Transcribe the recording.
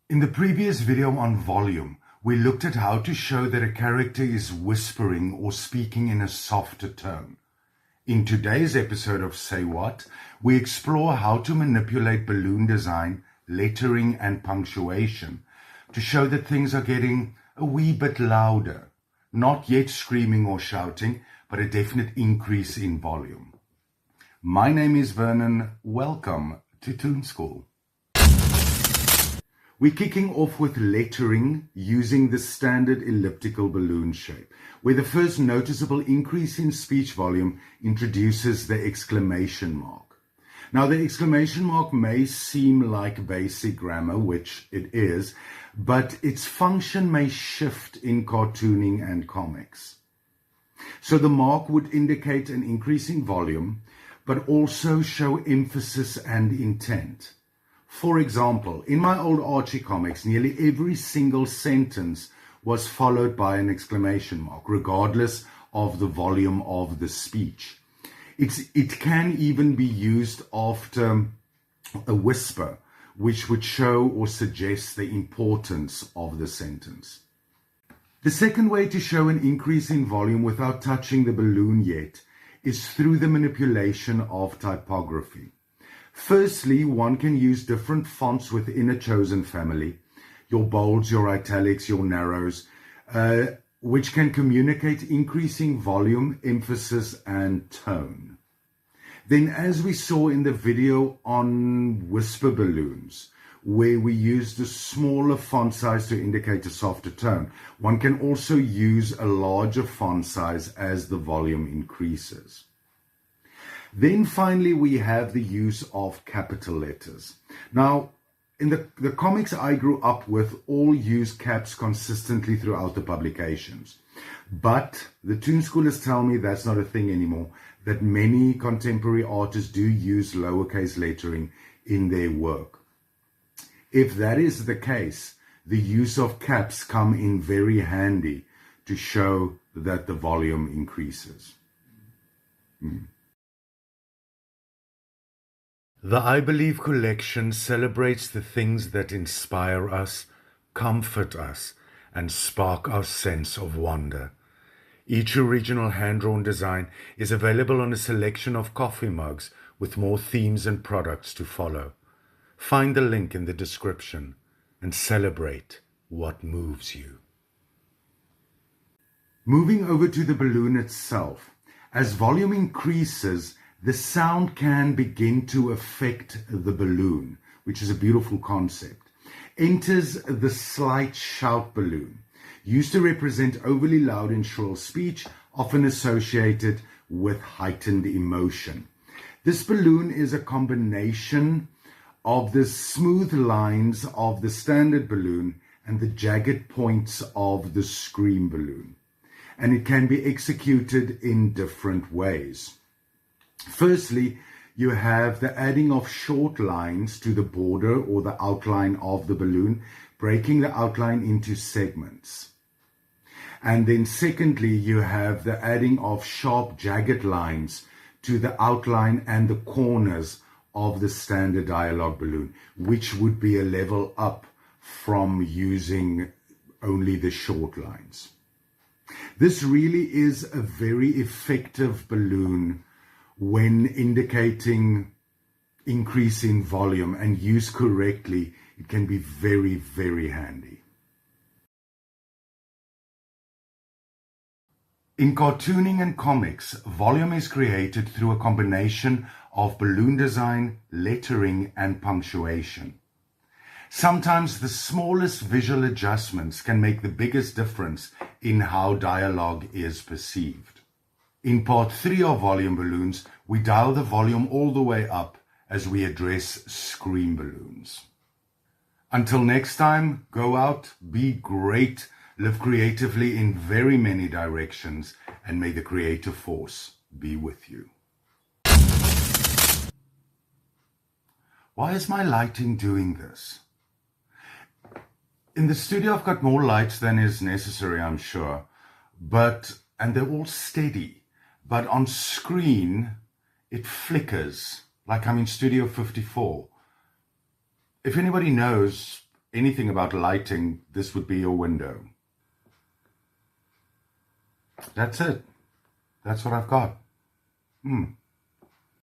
In the previous video on volume, we looked at how to show that a character is whispering or speaking in a softer tone. In today's episode of Say What, we explore how to manipulate balloon design, lettering, and punctuation to show that things are getting a wee bit louder. Not yet screaming or shouting, but a definite increase in volume. My name is Vernon. Welcome to Toon School. We're kicking off with lettering using the standard elliptical balloon shape, where the first noticeable increase in speech volume introduces the exclamation mark. Now, the exclamation mark may seem like basic grammar, which it is, but its function may shift in cartooning and comics. So the mark would indicate an increase in volume, but also show emphasis and intent. For example, in my old Archie comics, nearly every single sentence was followed by an exclamation mark, regardless of the volume of the speech. It can even be used after a whisper, which would show or suggest the importance of the sentence. The second way to show an increase in volume without touching the balloon yet is through the manipulation of typography. Firstly, one can use different fonts within a chosen family, your bolds, your italics, your narrows, which can communicate increasing volume, emphasis, and tone. Then, as we saw in the video on whisper balloons, where we used a smaller font size to indicate a softer tone, one can also use a larger font size as the volume increases. Then finally, we have the use of capital letters. Now, in the comics I grew up with, all use caps consistently throughout the publications. But the Toon Schoolers tell me that's not a thing anymore, that many contemporary artists do use lowercase lettering in their work. If that is the case, the use of caps come in very handy to show that the volume increases. The I Believe collection celebrates the things that inspire us, comfort us, and spark our sense of wonder. Each original hand-drawn design is available on a selection of coffee mugs with more themes and products to follow. Find the link in the description and celebrate what moves you. Moving over to the balloon itself, as volume increases, the sound can begin to affect the balloon, which is a beautiful concept. Enters the slight shout balloon, used to represent overly loud and shrill speech, often associated with heightened emotion. This balloon is a combination of the smooth lines of the standard balloon and the jagged points of the scream balloon, and it can be executed in different ways. Firstly, you have the adding of short lines to the border or the outline of the balloon, breaking the outline into segments. And then secondly, you have the adding of sharp jagged lines to the outline and the corners of the standard dialogue balloon, which would be a level up from using only the short lines. This really is a very effective balloon when indicating increase in volume, and used correctly, it can be very, very handy. In cartooning and comics, volume is created through a combination of balloon design, lettering, and punctuation. Sometimes the smallest visual adjustments can make the biggest difference in how dialogue is perceived. In part 3 of volume balloons, we dial the volume all the way up as we address scream balloons. Until next time, go out, be great, live creatively in very many directions, and may the creative force be with you. Why is my lighting doing this? In the studio, I've got more lights than is necessary, I'm sure, and they're all steady. But on screen, it flickers like I'm in Studio 54. If anybody knows, anything about lighting, this would be your window. That's it. That's what I've got.